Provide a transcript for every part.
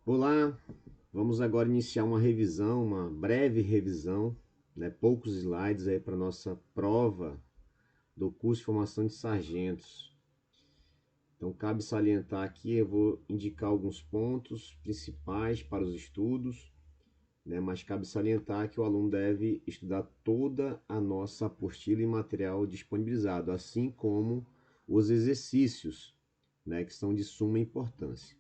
Olá, vamos agora iniciar uma revisão, uma breve revisão, né, poucos slides aí para nossa prova do curso de formação de sargentos. Então, cabe salientar aqui, eu vou indicar alguns pontos principais para os estudos, né, mas cabe salientar que o aluno deve estudar toda a nossa apostila e material disponibilizado, assim como os exercícios, né, que são de suma importância.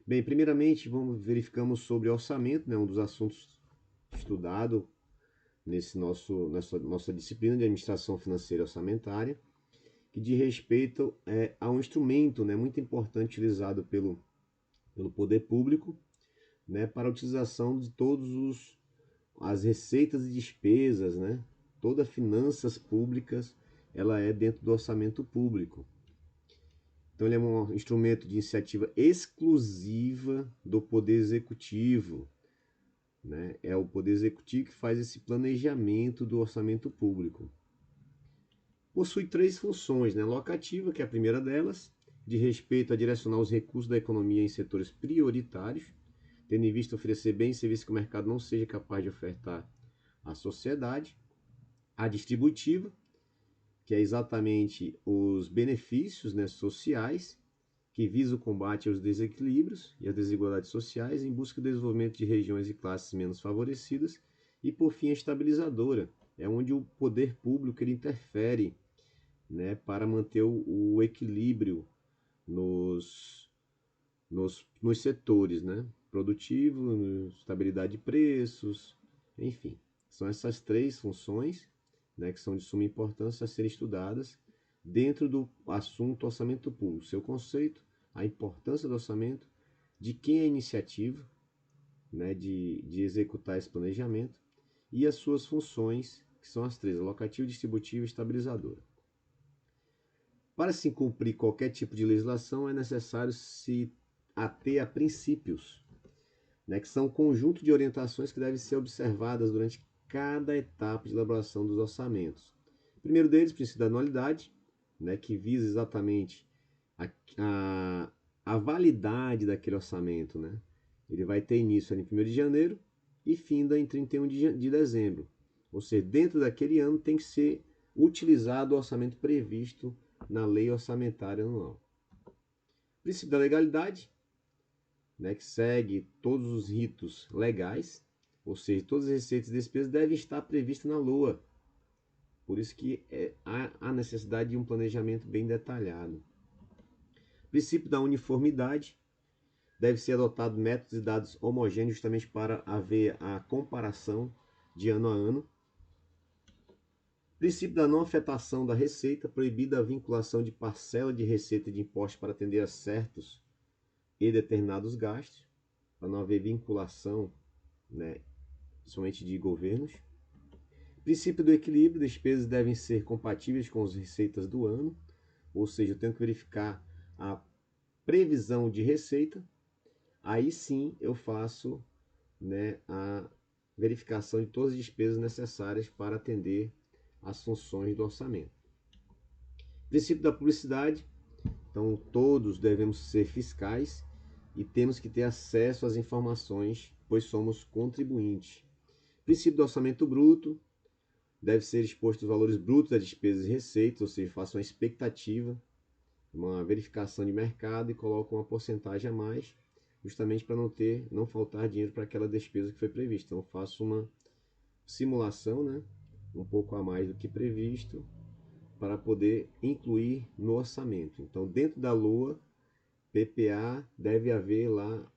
Bem, primeiramente verificamos sobre orçamento, né, um dos assuntos estudado nessa nossa disciplina de administração financeira e orçamentária, que diz respeito a um instrumento, né, muito importante utilizado pelo poder público, né, para a utilização de todos as receitas e despesas, né, todas as finanças públicas, ela é dentro do orçamento público. Então ele é um instrumento de iniciativa exclusiva do Poder Executivo, né? É o Poder Executivo que faz esse planejamento do orçamento público. Possui três funções, né? Locativa, que é a primeira delas, de respeito a direcionar os recursos da economia em setores prioritários, tendo em vista oferecer bens e serviços que o mercado não seja capaz de ofertar à sociedade. A distributiva, que é exatamente os benefícios, né, sociais, que visa o combate aos desequilíbrios e às desigualdades sociais em busca do desenvolvimento de regiões e classes menos favorecidas, e por fim a estabilizadora, é onde o poder público ele interfere, né, para manter o equilíbrio nos setores, né, produtivo, estabilidade de preços, enfim. São essas três funções, né, que são de suma importância a serem estudadas dentro do assunto orçamento público, seu conceito, a importância do orçamento, de quem é a iniciativa, né, de executar esse planejamento, e as suas funções, que são as três, alocativa, distributiva e estabilizadora. Para se cumprir qualquer tipo de legislação, é necessário se ater a princípios, né, que são um conjunto de orientações que devem ser observadas durante cada etapa de elaboração dos orçamentos. O primeiro deles, o princípio da anualidade, né, que visa exatamente a, a, a validade daquele orçamento. Né? Ele vai ter início em 1º de janeiro e finda em 31 de dezembro. Ou seja, dentro daquele ano tem que ser utilizado o orçamento previsto na lei orçamentária anual. O princípio da legalidade, né, que segue todos os ritos legais, ou seja, todas as receitas e despesas devem estar previstas na LOA. Por isso que há necessidade de um planejamento bem detalhado. O princípio da uniformidade, deve ser adotado métodos e dados homogêneos justamente para haver a comparação de ano a ano. O princípio da não afetação da receita, proibida a vinculação de parcela de receita de impostos para atender a certos e determinados gastos, para não haver vinculação, né, principalmente de governos. Princípio do equilíbrio, despesas devem ser compatíveis com as receitas do ano, ou seja, eu tenho que verificar a previsão de receita, aí sim eu faço, né, a verificação de todas as despesas necessárias para atender às funções do orçamento. Princípio da publicidade, então todos devemos ser fiscais e temos que ter acesso às informações, pois somos contribuintes. Princípio do orçamento bruto, deve ser exposto os valores brutos das despesas e receitas, ou seja, faça uma expectativa, uma verificação de mercado e coloca uma porcentagem a mais, justamente para não faltar dinheiro para aquela despesa que foi prevista. Então, faço uma simulação, né, um pouco a mais do que previsto, para poder incluir no orçamento. Então, dentro da LOA, PPA, deve haver lá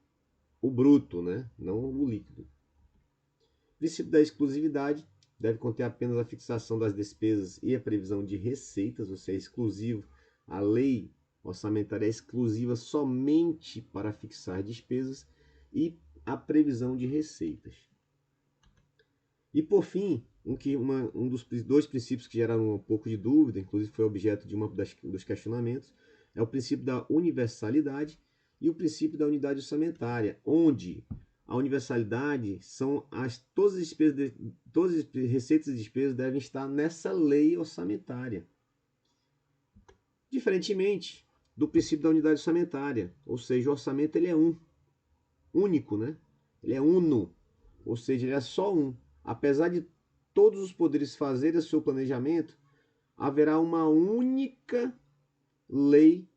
o bruto, né, não o líquido. O princípio da exclusividade, deve conter apenas a fixação das despesas e a previsão de receitas, ou seja, exclusivo. A lei orçamentária é exclusiva somente para fixar despesas e a previsão de receitas. E por fim, um dos dois princípios que geraram um pouco de dúvida, inclusive foi objeto de dos questionamentos, é o princípio da universalidade e o princípio da unidade orçamentária, onde a universalidade são todas as receitas e despesas devem estar nessa lei orçamentária. Diferentemente do princípio da unidade orçamentária, ou seja, o orçamento ele é um. único, né? Ele é uno, ou seja, ele é só um. Apesar de todos os poderes fazerem o seu planejamento, haverá uma única lei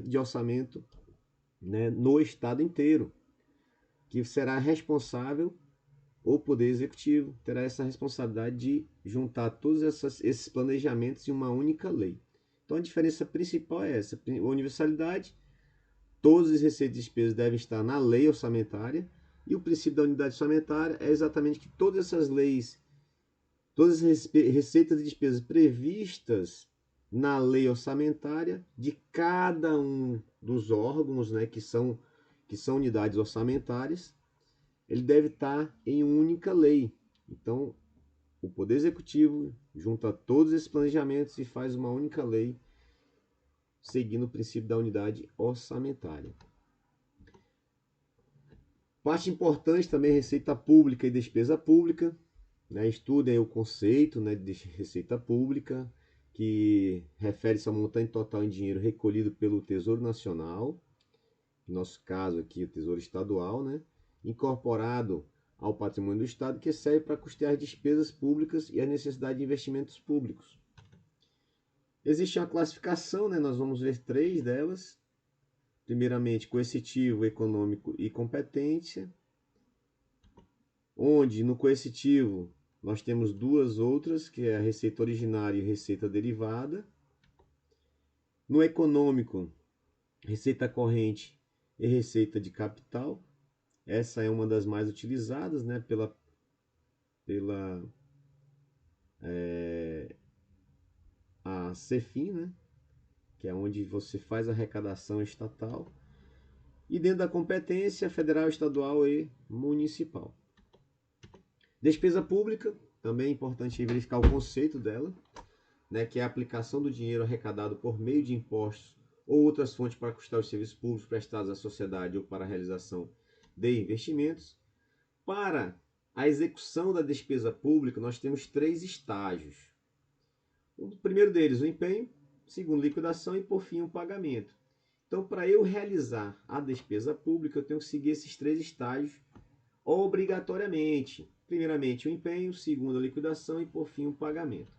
de orçamento, né, no estado inteiro, que será responsável, o Poder Executivo terá essa responsabilidade de juntar todos esses planejamentos em uma única lei. Então a diferença principal é essa: a universalidade, todas as receitas e despesas devem estar na lei orçamentária, e o princípio da unidade orçamentária é exatamente que todas essas leis, todas as receitas e despesas previstas na lei orçamentária de cada um dos órgãos, né, que são unidades orçamentárias, ele deve estar em uma única lei. Então, o Poder Executivo junta todos esses planejamentos e faz uma única lei, seguindo o princípio da unidade orçamentária. Parte importante também, receita pública e despesa pública. Né? Estudem o conceito, né, de receita pública, que refere-se ao montante total em dinheiro recolhido pelo Tesouro Nacional, no nosso caso aqui o Tesouro Estadual, né, incorporado ao patrimônio do Estado, que serve para custear as despesas públicas e a necessidade de investimentos públicos. Existe uma classificação, né, nós vamos ver 3 delas. Primeiramente, coercitivo, econômico e competência, onde no coercitivo nós temos 2 outras, que é a receita originária e receita derivada. No econômico, receita corrente e receita de capital. Essa é uma das mais utilizadas, né, pela a CEFIN, né, que é onde você faz a arrecadação estatal. E dentro da competência federal, estadual e municipal. Despesa pública, também é importante verificar o conceito dela, né, que é a aplicação do dinheiro arrecadado por meio de impostos ou outras fontes para custar os serviços públicos prestados à sociedade ou para a realização de investimentos. Para a execução da despesa pública, nós temos 3 estágios. O primeiro deles, o empenho, segundo, liquidação e, por fim, o pagamento. Então, para eu realizar a despesa pública, eu tenho que seguir esses 3 estágios obrigatoriamente. Primeiramente, o empenho, segundo, a liquidação e, por fim, o pagamento.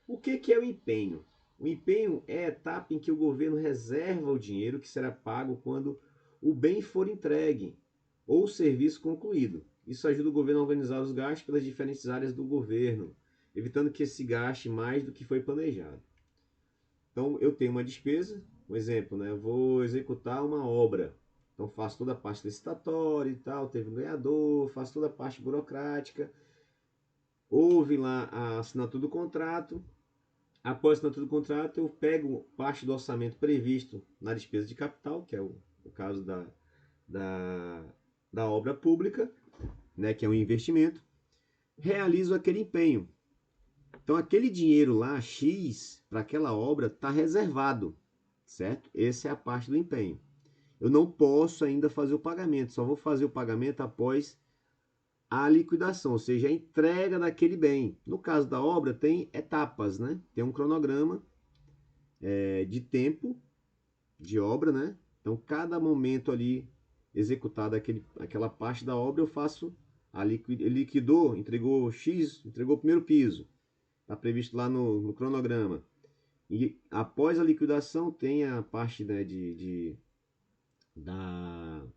O que é o empenho? O empenho é a etapa em que o governo reserva o dinheiro que será pago quando o bem for entregue ou o serviço concluído. Isso ajuda o governo a organizar os gastos pelas diferentes áreas do governo, evitando que se gaste mais do que foi planejado. Então, eu tenho uma despesa, um exemplo, né? Eu vou executar uma obra. Então, faço toda a parte licitatória e tal, teve um ganhador, faço toda a parte burocrática, houve lá a assinatura do contrato. Após a assinatura do contrato, eu pego parte do orçamento previsto na despesa de capital, que é o caso da, da obra pública, né, que é um investimento, realizo aquele empenho. Então, aquele dinheiro lá, X, para aquela obra, está reservado, certo? Essa é a parte do empenho. Eu não posso ainda fazer o pagamento, só vou fazer o pagamento após a liquidação, ou seja, a entrega daquele bem. No caso da obra, tem etapas, né? Tem um cronograma de tempo de obra, né? Então, cada momento ali executado aquela parte da obra, eu faço liquidou, entregou X, entregou o primeiro piso. Está previsto lá no cronograma. E após a liquidação tem a parte, né, da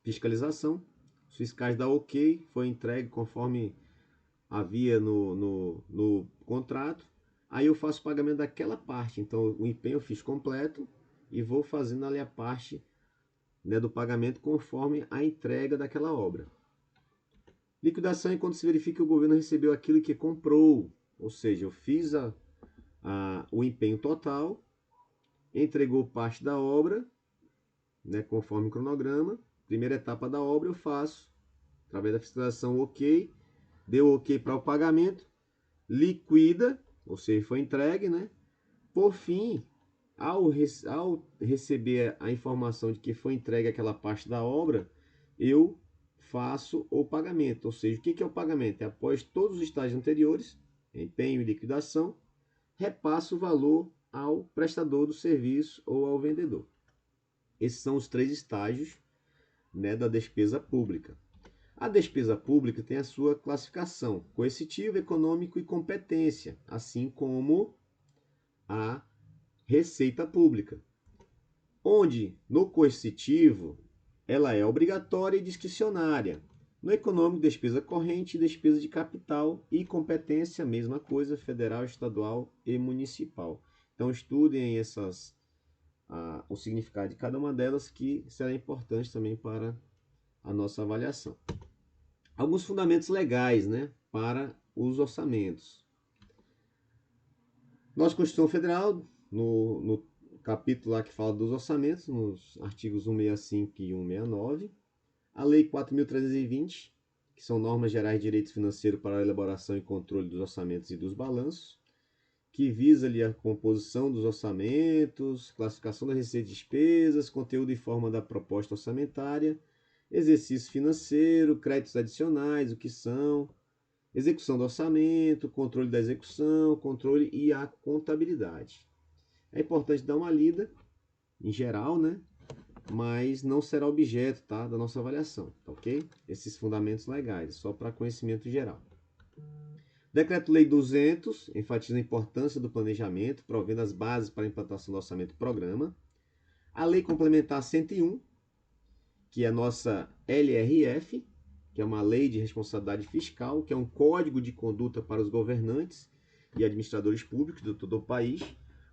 fiscalização. Os fiscais dão ok, foi entregue conforme havia no contrato. Aí eu faço o pagamento daquela parte. Então o empenho eu fiz completo e vou fazendo ali a parte, né, do pagamento conforme a entrega daquela obra. Liquidação é quando se verifica que o governo recebeu aquilo que comprou. Ou seja, eu fiz o empenho total, entregou parte da obra, né, conforme o cronograma. Primeira etapa da obra eu faço, através da fiscalização, ok, deu ok para o pagamento, liquida, ou seja, foi entregue, né? Por fim, ao receber a informação de que foi entregue aquela parte da obra, eu faço o pagamento. Ou seja, o que é o pagamento? É após todos os estágios anteriores, empenho e liquidação, repasso o valor ao prestador do serviço ou ao vendedor. Esses são os três estágios, né, da despesa pública. A despesa pública tem a sua classificação: coercitivo, econômico e competência, assim como a receita pública, onde no coercitivo ela é obrigatória e discricionária. No econômico, despesa corrente, despesa de capital, e competência, mesma coisa, federal, estadual e municipal. Então estudem o significado de cada uma delas, que será importante também para a nossa avaliação. Alguns fundamentos legais, né, para os orçamentos. Nossa Constituição Federal, no capítulo lá que fala dos orçamentos, nos artigos 165 e 169. A Lei 4.320, que são normas gerais de direito financeiro para a elaboração e controle dos orçamentos e dos balanços, que visa ali a composição dos orçamentos, classificação das receitas e despesas, conteúdo e forma da proposta orçamentária, exercício financeiro, créditos adicionais, o que são, execução do orçamento, controle da execução, controle e a contabilidade. É importante dar uma lida, em geral, né? Mas não será objeto, tá, da nossa avaliação, tá ok? Esses fundamentos legais, só para conhecimento geral. Decreto-Lei 200 enfatiza a importância do planejamento, provendo as bases para a implantação do orçamento-programa. A Lei Complementar 101, que é a nossa LRF, que é uma lei de responsabilidade fiscal, que é um código de conduta para os governantes e administradores públicos de todo o país,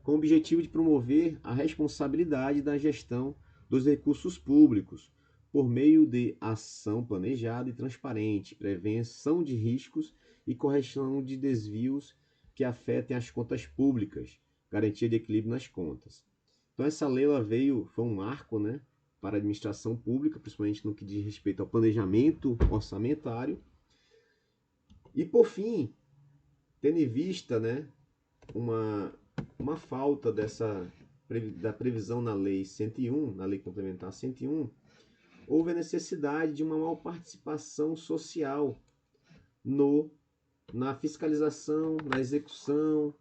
com o objetivo de promover a responsabilidade da gestão dos recursos públicos por meio de ação planejada e transparente, prevenção de riscos e correção de desvios que afetem as contas públicas, garantia de equilíbrio nas contas. Então essa lei ela foi um marco, né, para a administração pública, principalmente no que diz respeito ao planejamento orçamentário. E por fim, tendo em vista, né, uma falta da previsão na Lei 101, na Lei Complementar 101, houve a necessidade de uma maior participação social na fiscalização, na execução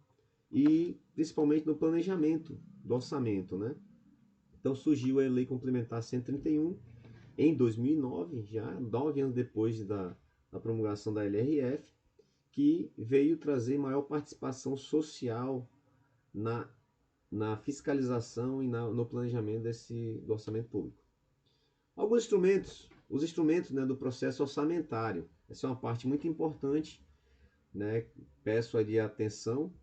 e principalmente no planejamento do orçamento, né? Então surgiu a Lei Complementar 131 em 2009, já 9 anos depois da promulgação da LRF, que veio trazer maior participação social na fiscalização e no planejamento do orçamento público. Alguns instrumentos, os instrumentos, né, do processo orçamentário. Essa é uma parte muito importante, né? Peço ali atenção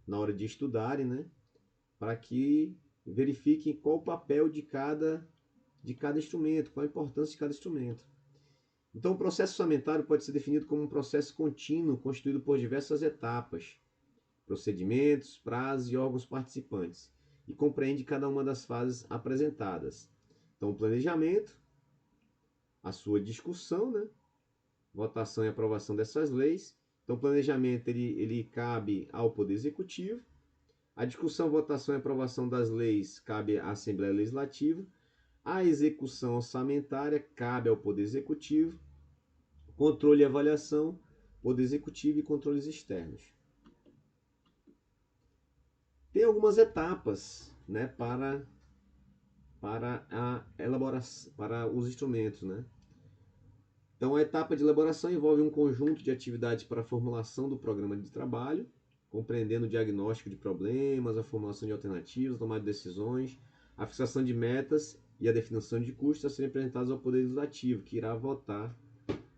na hora de estudarem, né, para que verifiquem qual o papel de cada instrumento, qual a importância de cada instrumento. Então, o processo orçamentário pode ser definido como um processo contínuo, constituído por diversas etapas, procedimentos, prazos e órgãos participantes, e compreende cada uma das fases apresentadas. Então, o planejamento, a sua discussão, né? Votação e aprovação dessas leis. Então, o planejamento ele cabe ao Poder Executivo. A discussão, votação e aprovação das leis cabe à Assembleia Legislativa. A execução orçamentária cabe ao Poder Executivo. Controle e avaliação, Poder Executivo e controles externos. Tem algumas etapas, né, para a elaboração, para os instrumentos, né? Então, a etapa de elaboração envolve um conjunto de atividades para a formulação do programa de trabalho, compreendendo o diagnóstico de problemas, a formulação de alternativas, a tomada de decisões, a fixação de metas e a definição de custos a serem apresentados ao Poder Legislativo, que irá votar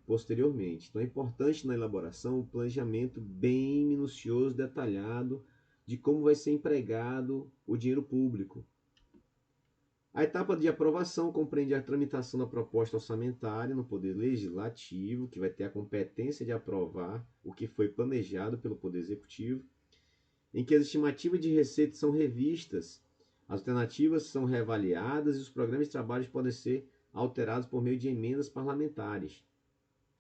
posteriormente. Então é importante na elaboração o planejamento bem minucioso, detalhado, de como vai ser empregado o dinheiro público. A etapa de aprovação compreende a tramitação da proposta orçamentária no Poder Legislativo, que vai ter a competência de aprovar o que foi planejado pelo Poder Executivo, em que as estimativas de receitas são revistas, as alternativas são reavaliadas e os programas de trabalho podem ser alterados por meio de emendas parlamentares.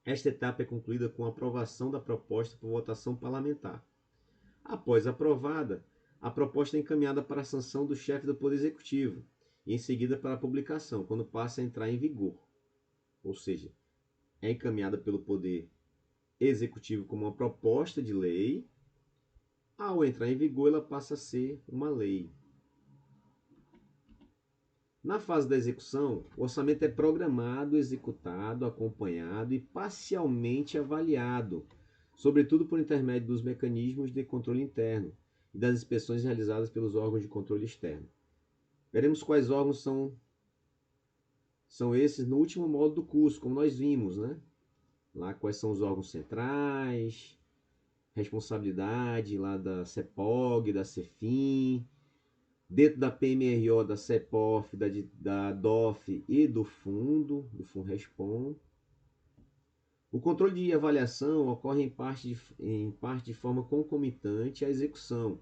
Esta etapa é concluída com a aprovação da proposta por votação parlamentar. Após aprovada, a proposta é encaminhada para a sanção do chefe do Poder Executivo e em seguida para a publicação, quando passa a entrar em vigor. Ou seja, é encaminhada pelo Poder Executivo como uma proposta de lei. Ao entrar em vigor, ela passa a ser uma lei. Na fase da execução, o orçamento é programado, executado, acompanhado e parcialmente avaliado, sobretudo por intermédio dos mecanismos de controle interno e das inspeções realizadas pelos órgãos de controle externo. Veremos quais órgãos são esses no último módulo do curso, como nós vimos, né? Lá quais são os órgãos centrais, responsabilidade lá da CEPOG, da CEFIM, dentro da PMRO, da CEPOF, da DOF e do FUNRESPON. O controle de avaliação ocorre em parte de forma concomitante à execução.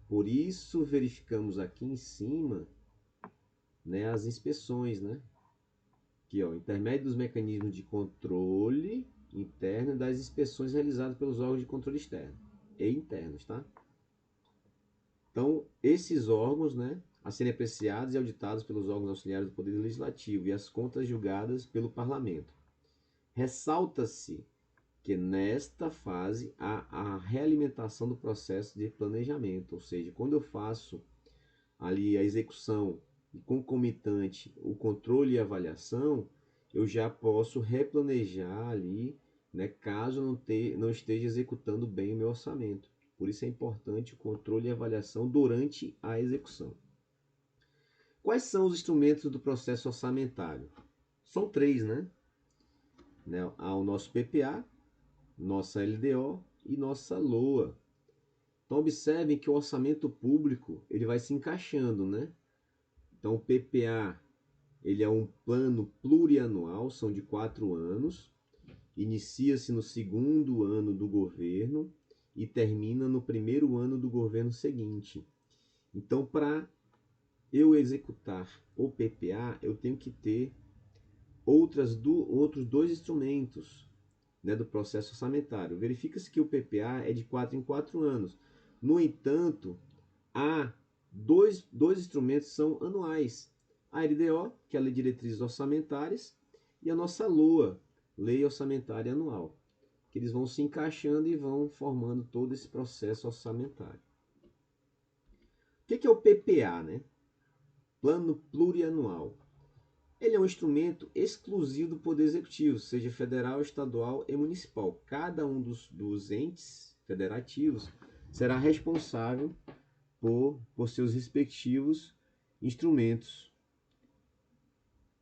Por isso, verificamos aqui em cima, né, as inspeções, né? Aqui, ó, intermédio dos mecanismos de controle interno e das inspeções realizadas pelos órgãos de controle externo e internos, tá? Então, esses órgãos, né, a serem apreciados e auditados pelos órgãos auxiliares do Poder Legislativo e as contas julgadas pelo Parlamento. Ressalta-se que nesta fase há a realimentação do processo de planejamento, ou seja, quando eu faço ali a execução e concomitante o controle e avaliação, eu já posso replanejar ali, né, caso não esteja executando bem o meu orçamento. Por isso é importante o controle e avaliação durante a execução. Quais são os instrumentos do processo orçamentário? São três, né? Há o nosso PPA, nossa LDO e nossa LOA. Então observem que o orçamento público ele vai se encaixando, né? Então o PPA ele é um plano plurianual, são de 4 anos, inicia-se no segundo ano do governo e termina no primeiro ano do governo seguinte. Então, para eu executar o PPA, eu tenho que ter outros dois instrumentos, né, do processo orçamentário. Verifica-se que o PPA é de 4 em 4 anos. No entanto, há dois instrumentos que são anuais. A LDO, que é a Lei de Diretrizes Orçamentárias, e a nossa LOA, Lei Orçamentária Anual, que eles vão se encaixando e vão formando todo esse processo orçamentário. O que é o PPA, né? Plano Plurianual. Ele é um instrumento exclusivo do Poder Executivo, seja federal, estadual e municipal. Cada um dos entes federativos será responsável por seus respectivos instrumentos.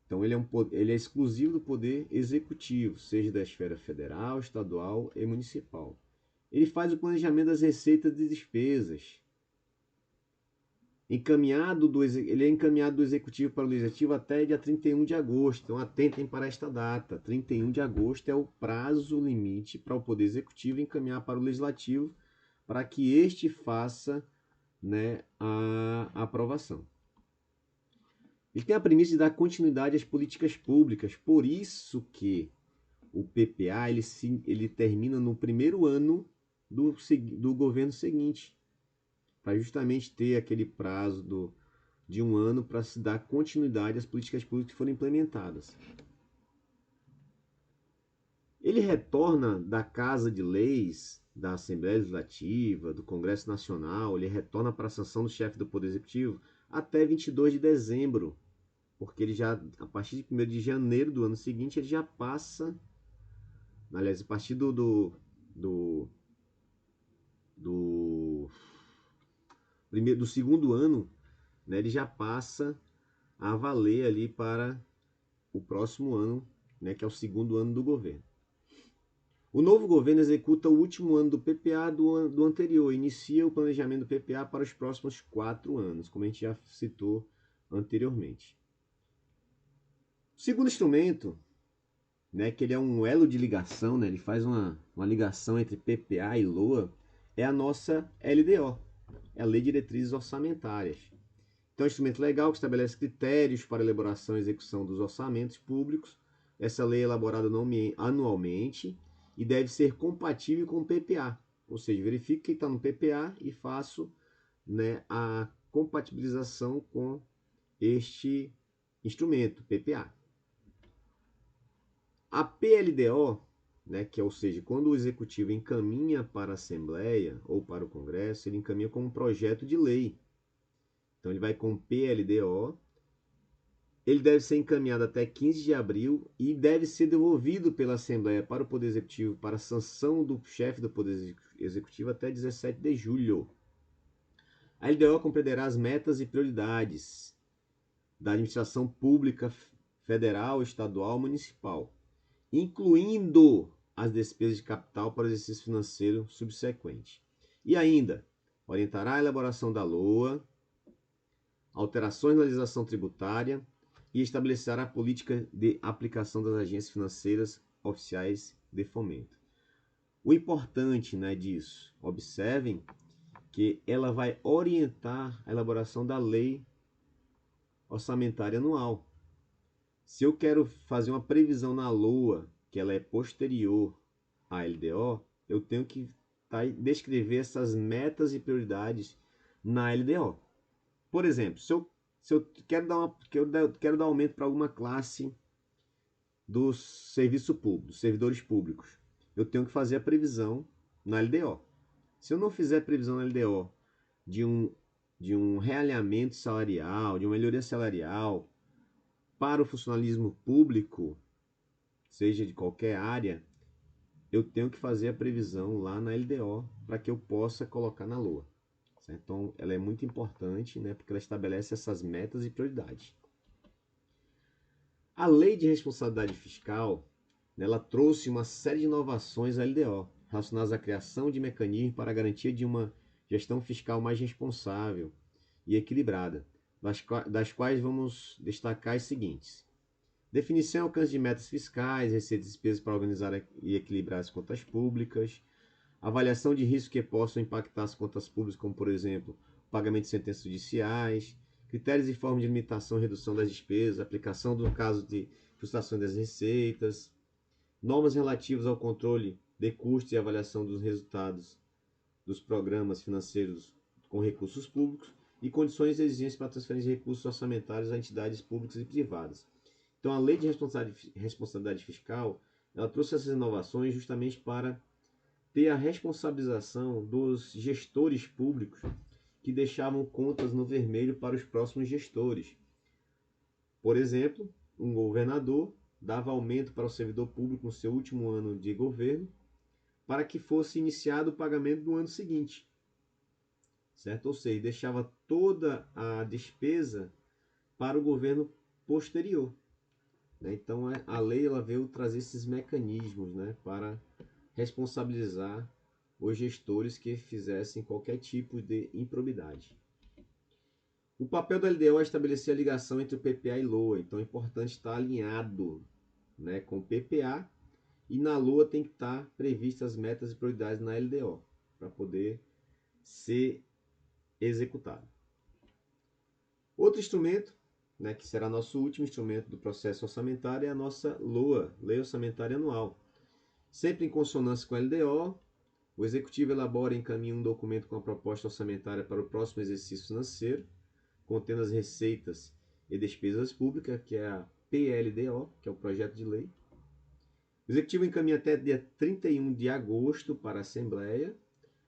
Então, ele é exclusivo do Poder Executivo, seja da esfera federal, estadual e municipal. Ele faz o planejamento das receitas e despesas. Ele é encaminhado do Executivo para o Legislativo até dia 31 de agosto. Então, atentem para esta data. 31 de agosto é o prazo limite para o Poder Executivo encaminhar para o Legislativo para que este faça, né, a aprovação. Ele tem a premissa de dar continuidade às políticas públicas. Por isso que o PPA ele termina no primeiro ano do governo seguinte, para justamente ter aquele prazo de um ano para se dar continuidade às políticas públicas que foram implementadas. Ele retorna da Casa de Leis, da Assembleia Legislativa, do Congresso Nacional, ele retorna para a sanção do chefe do Poder Executivo até 22 de dezembro, porque ele já, a partir de 1º de janeiro do ano seguinte, ele já passa, aliás, a partir do segundo ano, né, ele já passa a valer ali para o próximo ano, né, que é o segundo ano do governo. O novo governo executa o último ano do PPA do anterior, inicia o planejamento do PPA para os próximos 4 anos, como a gente já citou anteriormente. O segundo instrumento, né, que ele é um elo de ligação, né, ele faz uma ligação entre PPA e LOA, é a nossa LDO, é a Lei de Diretrizes Orçamentárias. Então, é um instrumento legal que estabelece critérios para elaboração e execução dos orçamentos públicos. Essa lei é elaborada anualmente e deve ser compatível com o PPA. Ou seja, verifique que está no PPA e faço, né, a compatibilização com este instrumento, PPA. A PLDO, né, que é, ou seja, quando o executivo encaminha para a Assembleia ou para o Congresso, ele encaminha como um projeto de lei. Então ele vai com PLDO ele deve ser encaminhado até 15 de abril e deve ser devolvido pela Assembleia para o Poder Executivo para sanção do chefe do Poder Executivo até 17 de julho. A LDO compreenderá as metas e prioridades da administração pública federal, estadual e municipal, incluindo as despesas de capital para o exercício financeiro subsequente. E ainda, orientará a elaboração da LOA, alterações na legislação tributária e estabelecerá a política de aplicação das agências financeiras oficiais de fomento. O importante, né, disso, observem que ela vai orientar a elaboração da lei orçamentária anual. Se eu quero fazer uma previsão na LOA, que ela é posterior à LDO, eu tenho que descrever essas metas e prioridades na LDO. Por exemplo, se eu quero dar aumento para alguma classe do serviço público, dos servidores públicos, eu tenho que fazer a previsão na LDO. Se eu não fizer previsão na LDO de um realinhamento salarial, de uma melhoria salarial para o funcionalismo público, seja de qualquer área, eu tenho que fazer a previsão lá na LDO para que eu possa colocar na LOA. Certo? Então, ela é muito importante, né, porque ela estabelece essas metas e prioridades. A Lei de Responsabilidade Fiscal, né, ela trouxe uma série de inovações à LDO, relacionadas à criação de mecanismos para a garantia de uma gestão fiscal mais responsável e equilibrada, das quais vamos destacar as seguintes: definição e alcance de metas fiscais, receitas e despesas para organizar e equilibrar as contas públicas, avaliação de riscos que possam impactar as contas públicas, como, por exemplo, o pagamento de sentenças judiciais, critérios e formas de limitação e redução das despesas, aplicação do caso de frustração das receitas, normas relativas ao controle de custos e avaliação dos resultados dos programas financeiros com recursos públicos e condições e exigências para transferência de recursos orçamentários a entidades públicas e privadas. Então, a Lei de Responsabilidade Fiscal, ela trouxe essas inovações justamente para ter a responsabilização dos gestores públicos que deixavam contas no vermelho para os próximos gestores. Por exemplo, um governador dava aumento para o servidor público no seu último ano de governo para que fosse iniciado o pagamento do ano seguinte. Certo? Ou seja, deixava toda a despesa para o governo posterior. Então, a lei ela veio trazer esses mecanismos, né, para responsabilizar os gestores que fizessem qualquer tipo de improbidade. O papel da LDO é estabelecer a ligação entre o PPA e LOA, então é importante estar alinhado, né, com o PPA, e na LOA tem que estar previstas as metas e prioridades na LDO, para poder ser executado. Outro instrumento, né, que será nosso último instrumento do processo orçamentário, é a nossa LOA, Lei Orçamentária Anual. Sempre em consonância com a LDO, o Executivo elabora e encaminha um documento com a proposta orçamentária para o próximo exercício financeiro, contendo as receitas e despesas públicas, que é a PLDO, que é o projeto de lei. O Executivo encaminha até dia 31 de agosto para a Assembleia.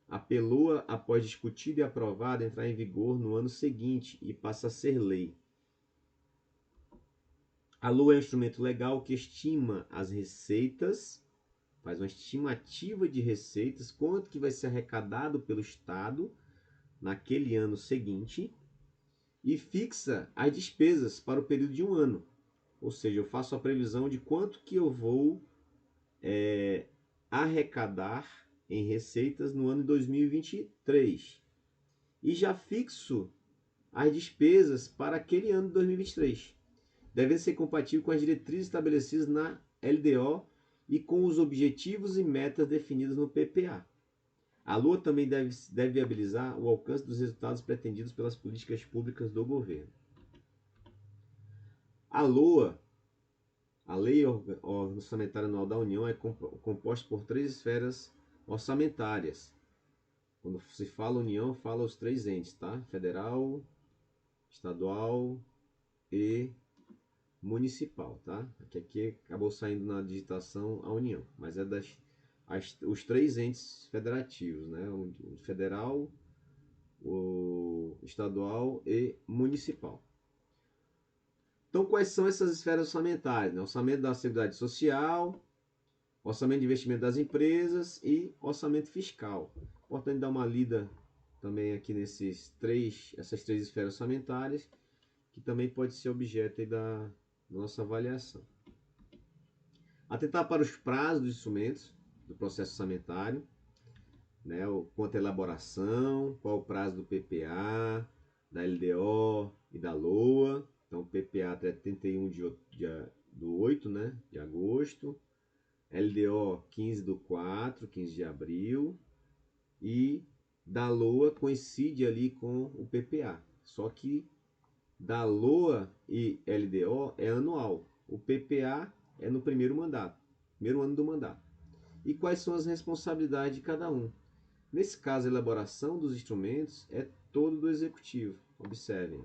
A LOA, após discutida e aprovada, entrará em vigor no ano seguinte e passa a ser lei. A LOA é um instrumento legal que estima as receitas, faz uma estimativa de receitas, quanto que vai ser arrecadado pelo Estado naquele ano seguinte, e fixa as despesas para o período de um ano. Ou seja, eu faço a previsão de quanto que eu vou arrecadar em receitas no ano de 2023. E já fixo as despesas para aquele ano de 2023. Devem ser compatíveis com as diretrizes estabelecidas na LDO e com os objetivos e metas definidos no PPA. A LOA também deve viabilizar o alcance dos resultados pretendidos pelas políticas públicas do governo. A LOA, a Lei Orçamentária Anual da União, é composta por 3 esferas orçamentárias. Quando se fala União, fala os 3 entes, tá? Federal, estadual e municipal, tá? Aqui acabou saindo na digitação a União, mas é os 3 entes federativos, né? O federal, o estadual e municipal. Então, quais são essas esferas orçamentárias? Né? Orçamento da Seguridade Social, orçamento de investimento das empresas e orçamento fiscal. Importante dar uma lida também aqui essas três esferas orçamentárias, que também pode ser objeto aí da nossa avaliação. Atentar para os prazos dos instrumentos do processo orçamentário, né? Quanto à elaboração, qual o prazo do PPA, da LDO e da LOA. Então, o PPA até 31 do 8, né, de agosto, LDO 15 do 4, 15 de abril, e da LOA coincide ali com o PPA. Só que da LOA e LDO é anual. O PPA é no primeiro mandato, primeiro ano do mandato. E quais são as responsabilidades de cada um? Nesse caso, a elaboração dos instrumentos é todo do executivo. Observem.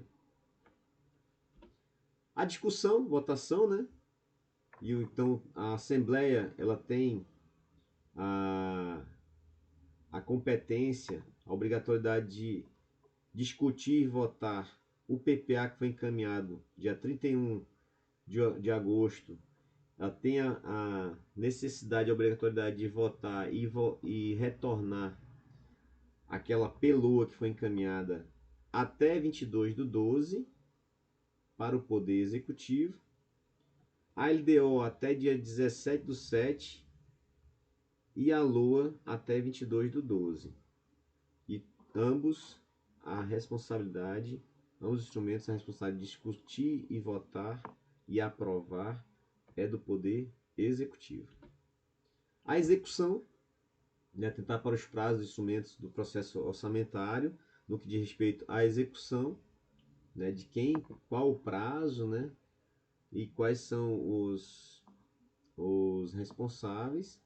A discussão, votação, né? E então a Assembleia ela tem a competência, a obrigatoriedade de discutir e votar o PPA que foi encaminhado dia 31 de agosto. Ela tem a necessidade, a obrigatoriedade de votar e retornar aquela PELOA que foi encaminhada até 22 do 12 para o Poder Executivo, a LDO até dia 17 do 7 e a LOA até 22 do 12. E ambos os instrumentos, a responsabilidade de discutir e votar e aprovar é do Poder Executivo. A execução, né, atentar para os prazos dos instrumentos do processo orçamentário, no que diz respeito à execução, né, de qual o prazo, né, e quais são os responsáveis.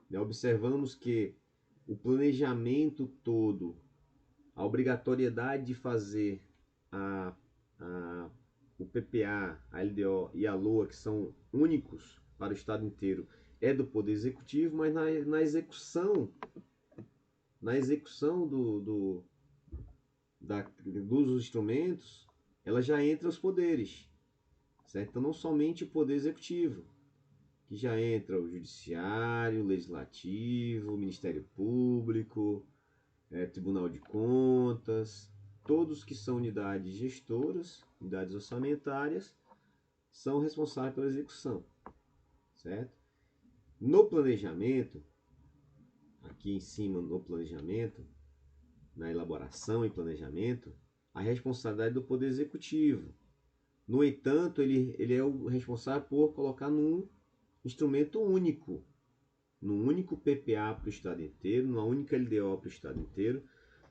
Né, observamos que o planejamento todo, a obrigatoriedade de fazer o PPA, a LDO e a LOA, que são únicos para o Estado inteiro, é do Poder Executivo, mas na execução dos instrumentos, ela já entra os poderes, certo? Então, não somente o Poder Executivo, que já entra o Judiciário, o Legislativo, o Ministério Público, Tribunal de Contas, todos que são unidades gestoras, unidades orçamentárias, são responsáveis pela execução, certo? No planejamento, aqui em cima no planejamento, na elaboração e planejamento, a responsabilidade do Poder Executivo. No entanto, ele é o responsável por colocar num instrumento único, num único PPA para o Estado inteiro, numa única LDO para o Estado inteiro,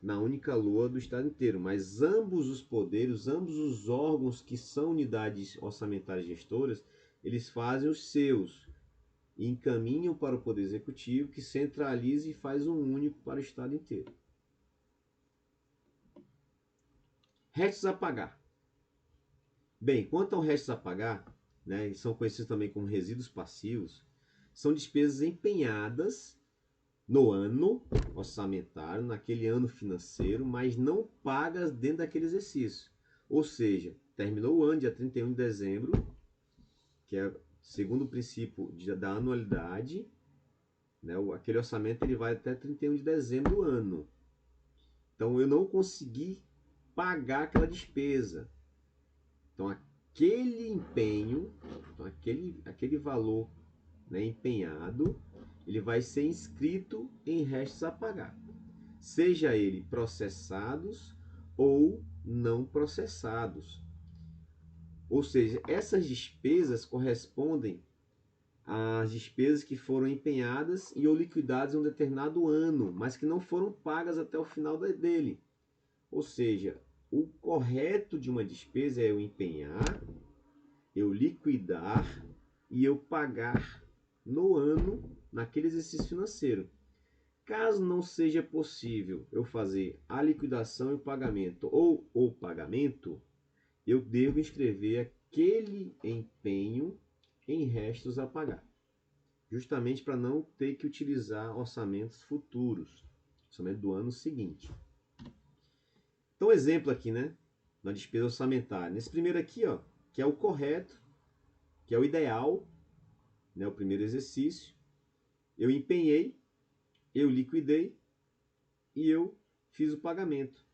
na única LOA do Estado inteiro. Mas ambos os poderes, ambos os órgãos que são unidades orçamentárias gestoras, eles fazem os seus e encaminham para o Poder Executivo, que centraliza e faz um único para o Estado inteiro. Restos a pagar. Bem, quanto ao restos a pagar, né, são conhecidos também como resíduos passivos, são despesas empenhadas no ano orçamentário, naquele ano financeiro, mas não pagas dentro daquele exercício. Ou seja, terminou o ano, dia 31 de dezembro, que é segundo o princípio da anualidade, né, aquele orçamento ele vai até 31 de dezembro do ano. Então eu não consegui pagar aquela despesa. Então aquele empenho, então, aquele valor, né, empenhado, ele vai ser inscrito em restos a pagar, seja ele processados ou não processados. Ou seja, essas despesas correspondem às despesas que foram empenhadas e ou liquidadas em um determinado ano, mas que não foram pagas até o final dele. Ou seja, o correto de uma despesa é eu empenhar, eu liquidar e eu pagar no ano, naquele exercício financeiro. Caso não seja possível eu fazer a liquidação e o pagamento ou o pagamento, eu devo inscrever aquele empenho em restos a pagar, justamente para não ter que utilizar orçamentos futuros, orçamento do ano seguinte. Então, exemplo aqui, né, na despesa orçamentária. Nesse primeiro aqui, ó, que é o correto, que é o ideal, né, o primeiro exercício. Eu empenhei, eu liquidei e eu fiz o pagamento.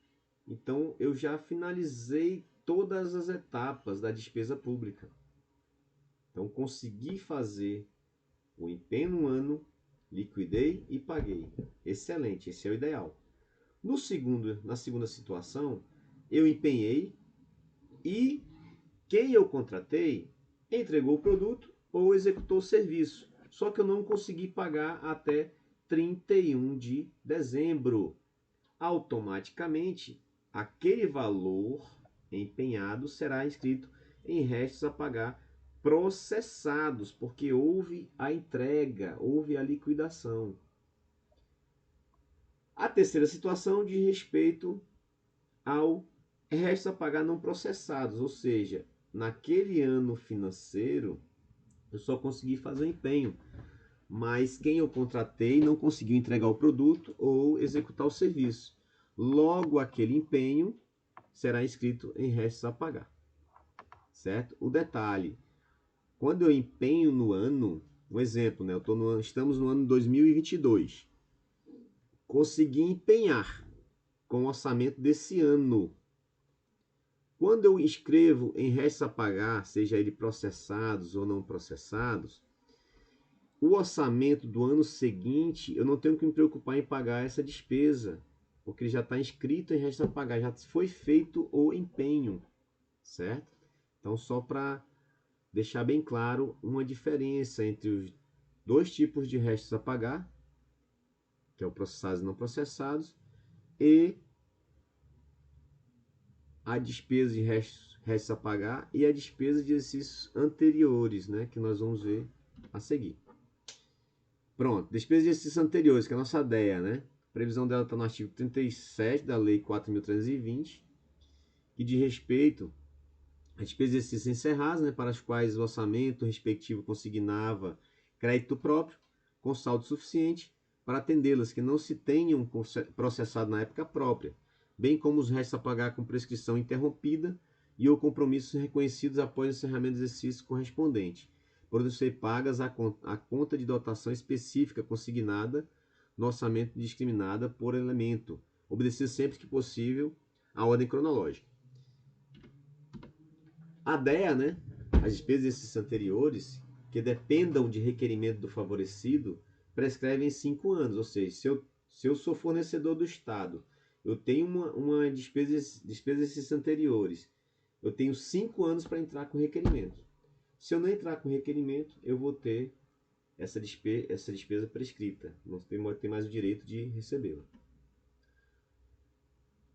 Então, eu já finalizei todas as etapas da despesa pública. Então, consegui fazer o empenho no ano, liquidei e paguei. Excelente, esse é o ideal. Na segunda situação, eu empenhei e quem eu contratei entregou o produto ou executou o serviço. Só que eu não consegui pagar até 31 de dezembro. Automaticamente, aquele valor empenhado será inscrito em restos a pagar processados, porque houve a entrega, houve a liquidação. A terceira situação diz respeito ao restos a pagar não processados, ou seja, naquele ano financeiro eu só consegui fazer o empenho, mas quem eu contratei não conseguiu entregar o produto ou executar o serviço. Logo, aquele empenho será inscrito em restos a pagar, certo? O detalhe, quando eu empenho no ano, um exemplo, né? Estamos no ano 2022, consegui empenhar com o orçamento desse ano. Quando eu escrevo em restos a pagar, seja ele processados ou não processados, o orçamento do ano seguinte, eu não tenho que me preocupar em pagar essa despesa, porque ele já está inscrito em restos a pagar, já foi feito o empenho, certo? Então, só para deixar bem claro uma diferença entre os dois tipos de restos a pagar, que é o processados e não processados, e a despesa de restos a pagar e a despesa de exercícios anteriores, né, que nós vamos ver a seguir. Pronto, despesa de exercícios anteriores, que é a nossa DEA, né? A previsão dela está no artigo 37 da Lei 4.320, que diz respeito às despesas de exercícios encerrados, né, para as quais o orçamento respectivo consignava crédito próprio, com saldo suficiente para atendê-las, que não se tenham processado na época própria, bem como os restos a pagar com prescrição interrompida e ou compromissos reconhecidos após o encerramento do exercício correspondente, podendo ser pagas a conta de dotação específica consignada no orçamento discriminada por elemento, obedecer sempre que possível a ordem cronológica. A DEA, né, as despesas desses anteriores, que dependam de requerimento do favorecido, prescrevem 5 anos, ou seja, se eu sou fornecedor do Estado, eu tenho uma despesa desses anteriores, eu tenho 5 anos para entrar com requerimento. Se eu não entrar com requerimento, eu vou ter essa despesa prescrita, não tem mais o direito de recebê-la.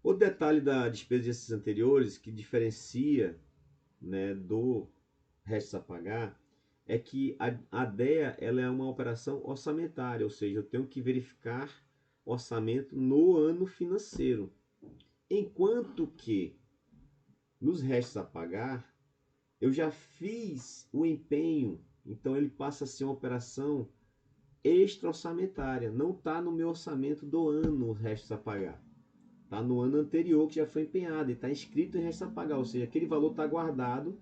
O detalhe da despesa desses anteriores, que diferencia, né, do restos a pagar, é que a DEA ela é uma operação orçamentária, ou seja, eu tenho que verificar orçamento no ano financeiro. Enquanto que nos restos a pagar, eu já fiz o empenho, então ele passa a ser uma operação extra-orçamentária, não está no meu orçamento do ano os restos a pagar. Está no ano anterior que já foi empenhado e está inscrito em restos a pagar, ou seja, aquele valor está guardado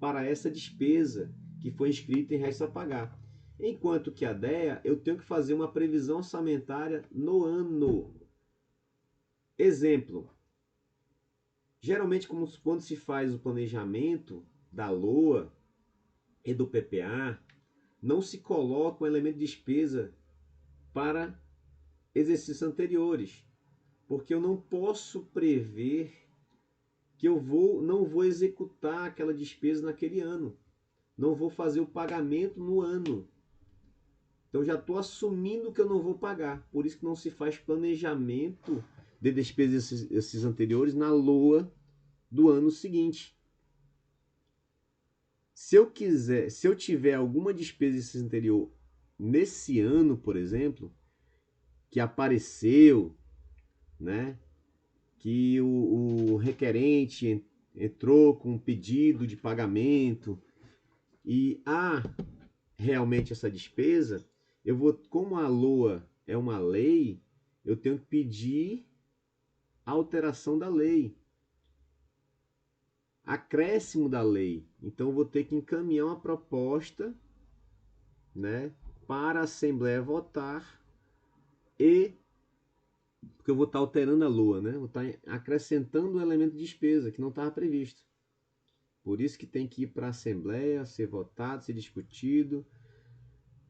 para essa despesa que foi inscrita em restos a pagar. Enquanto que a DEA, eu tenho que fazer uma previsão orçamentária no ano. Exemplo, geralmente quando se faz o planejamento da LOA e do PPA, não se coloca um elemento de despesa para exercícios anteriores, porque eu não posso prever que eu não vou executar aquela despesa naquele ano, não vou fazer o pagamento no ano. Então já estou assumindo que eu não vou pagar, por isso que não se faz planejamento de despesas esses anteriores na LOA do ano seguinte. Se eu tiver alguma despesa anterior nesse ano, por exemplo, que apareceu, né, que o requerente entrou com um pedido de pagamento e há realmente essa despesa, eu vou, como a LOA é uma lei, eu tenho que pedir a alteração da lei, acréscimo da lei. Então eu vou ter que encaminhar uma proposta, né, para a Assembleia votar, e porque eu vou estar alterando a LOA, né? Vou estar acrescentando um elemento de despesa que não estava previsto. Por isso que tem que ir para a Assembleia, ser votado, ser discutido,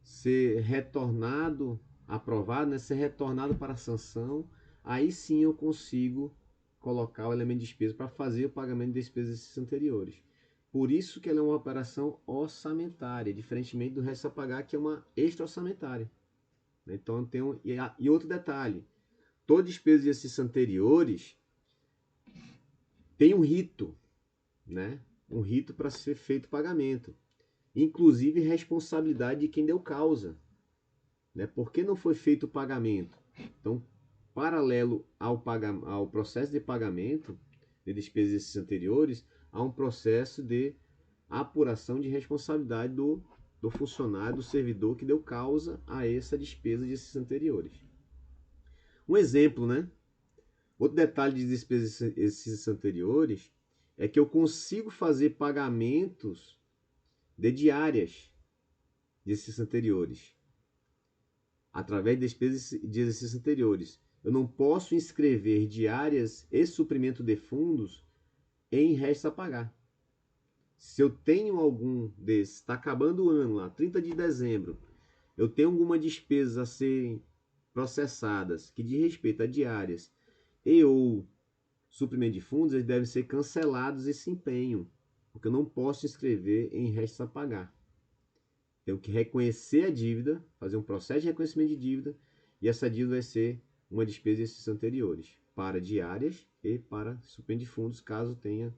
ser retornado, aprovado, né? Ser retornado para a sanção. Aí sim eu consigo colocar o elemento de despesa para fazer o pagamento de despesas anteriores. Por isso que ela é uma operação orçamentária, diferentemente do resto a pagar, que é uma extra-orçamentária. Então tem e outro detalhe, toda despesa de exercícios anteriores tem um rito, né? Um rito para ser feito o pagamento. Inclusive responsabilidade de quem deu causa, né? Por que não foi feito o pagamento? Então, paralelo ao processo de pagamento de despesas de exercícios anteriores, há um processo de apuração de responsabilidade do funcionário, do servidor que deu causa a essa despesa de exercícios anteriores. Um exemplo, né? Outro detalhe de despesas de exercícios anteriores é que eu consigo fazer pagamentos de diárias de exercícios anteriores, através de despesas de exercícios anteriores. Eu não posso inscrever diárias e suprimento de fundos em restos a pagar. Se eu tenho algum desses, está acabando o ano lá, 30 de dezembro, eu tenho alguma despesa a serem processadas que diz respeito a diárias e ou suprimento de fundos, eles devem ser cancelados esse empenho, porque eu não posso inscrever em restos a pagar. Tenho que reconhecer a dívida, fazer um processo de reconhecimento de dívida, e essa dívida vai ser uma despesa de exercícios anteriores, para diárias e para suprimento de fundos, caso tenha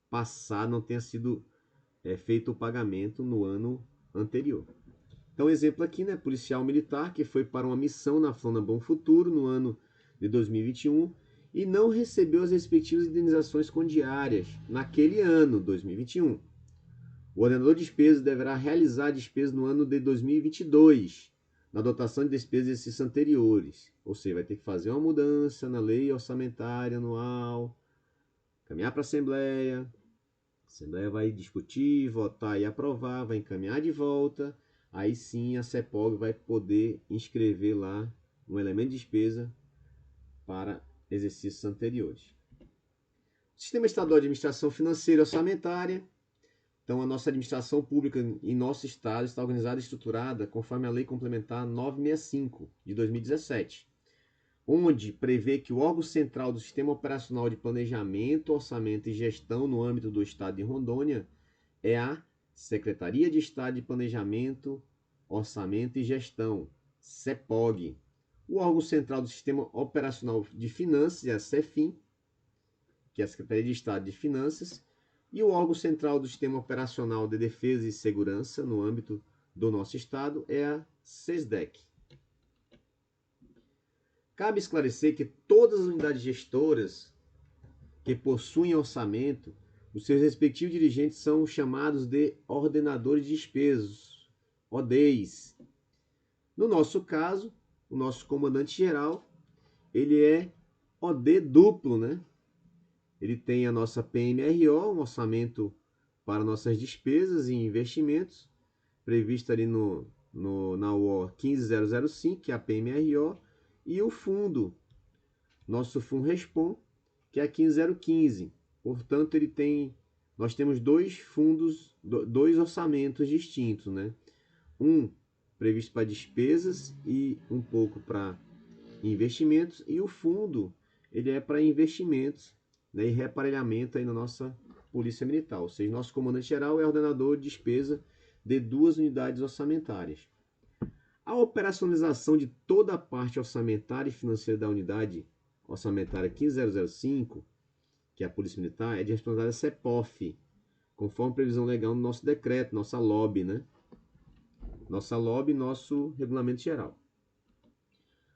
passado, não tenha sido feito o pagamento no ano anterior. Então, exemplo aqui, né? Policial militar que foi para uma missão na Flona Bom Futuro no ano de 2021 e não recebeu as respectivas indenizações com diárias naquele ano, 2021. O ordenador de despesas deverá realizar a despesa no ano de 2022, na dotação de despesas de exercícios anteriores. Ou seja, vai ter que fazer uma mudança na lei orçamentária anual, caminhar para a Assembleia vai discutir, votar e aprovar, vai encaminhar de volta, aí sim a CEPOG vai poder inscrever lá um elemento de despesa para exercícios anteriores. Sistema Estadual de Administração Financeira e Orçamentária. Então, a nossa administração pública em nosso estado está organizada e estruturada conforme a Lei Complementar 965, de 2017, onde prevê que o órgão central do Sistema Operacional de Planejamento, Orçamento e Gestão no âmbito do estado de Rondônia é a Secretaria de Estado de Planejamento, Orçamento e Gestão, CEPOG. O órgão central do Sistema Operacional de Finanças é a CEFIN, que é a Secretaria de Estado de Finanças, e o órgão central do Sistema Operacional de Defesa e Segurança, no âmbito do nosso estado, é a SESDEC. Cabe esclarecer que todas as unidades gestoras que possuem orçamento, os seus respectivos dirigentes são chamados de ordenadores de despesas, ODEs. No nosso caso, o nosso comandante-geral, ele é OD duplo, né? Ele tem a nossa PMRO, um orçamento para nossas despesas e investimentos, previsto ali na UO 15005, que é a PMRO, e o fundo, nosso Funrespon, que é a 15015. Portanto, nós temos dois fundos, dois orçamentos distintos, né? Um previsto para despesas e um pouco para investimentos, e o fundo ele é para investimentos, né, e reaparelhamento aí na nossa Polícia Militar. Ou seja, nosso comandante-geral é ordenador de despesa de 2 unidades orçamentárias. A operacionalização de toda a parte orçamentária e financeira da unidade orçamentária 15005, que é a Polícia Militar, é de responsabilidade da CEPOF, conforme previsão legal no nosso decreto, nossa LOB, né? Nossa LOB, nosso Regulamento Geral.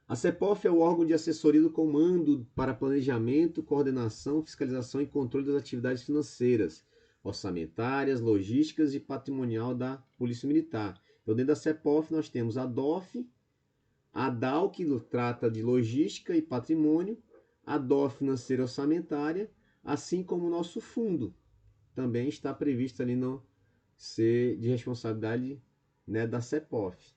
A CEPOF é o órgão de assessoria do Comando para Planejamento, Coordenação, Fiscalização e Controle das Atividades Financeiras, Orçamentárias, Logísticas e Patrimonial da Polícia Militar. Então, dentro da CEPOF, nós temos a DOF, a DAO, que trata de Logística e Patrimônio, a DOF Financeira Orçamentária, assim como o nosso fundo, também está previsto ali no ser de responsabilidade, né, da CEPOF.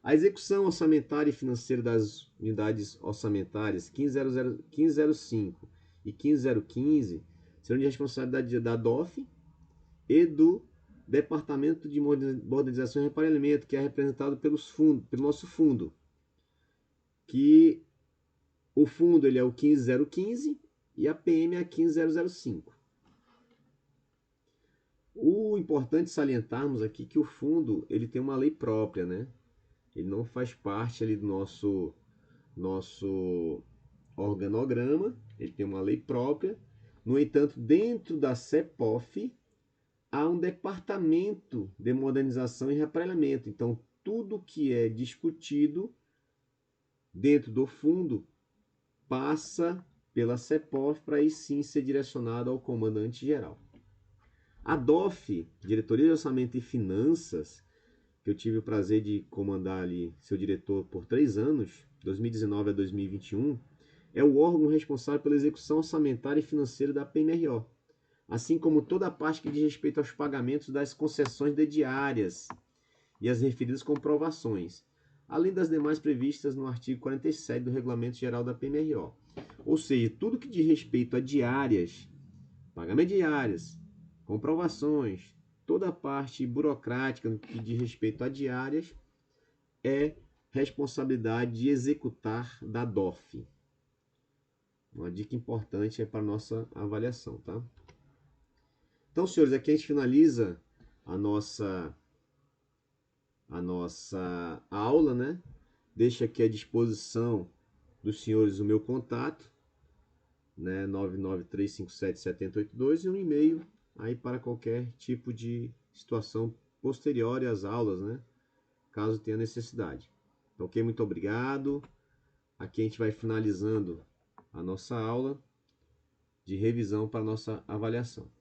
A execução orçamentária e financeira das unidades orçamentárias 1505 e 15015 serão de responsabilidade da DOF e do Departamento de Modernização e Reparamento, que é representado pelo nosso fundo, que o fundo ele é o 15015 e a PM é a 15005. O importante salientarmos aqui que o fundo ele tem uma lei própria, né? Ele não faz parte ali do nosso organograma, ele tem uma lei própria. No entanto, dentro da CEPOF há um departamento de modernização e reaparelhamento. Então, tudo que é discutido dentro do fundo passa pela CEPOF para aí sim ser direcionado ao comandante geral. A DOF, Diretoria de Orçamento e Finanças, que eu tive o prazer de comandar ali, seu diretor por 3 anos, 2019 a 2021, é o órgão responsável pela execução orçamentária e financeira da PMRO, assim como toda a parte que diz respeito aos pagamentos das concessões de diárias e as referidas comprovações, além das demais previstas no artigo 47 do Regulamento Geral da PMRO. Ou seja, tudo que diz respeito a diárias, pagamento de diárias, comprovações, toda a parte burocrática que diz respeito a diárias é responsabilidade de executar da DOF. Uma dica importante é para a nossa avaliação, tá? Então, senhores, aqui a gente finaliza a nossa aula, né? Deixo aqui à disposição dos senhores o meu contato, né? 993577082 e um e-mail aí para qualquer tipo de situação posterior às aulas, né? Caso tenha necessidade. Então, ok, muito obrigado. Aqui a gente vai finalizando a nossa aula de revisão para a nossa avaliação.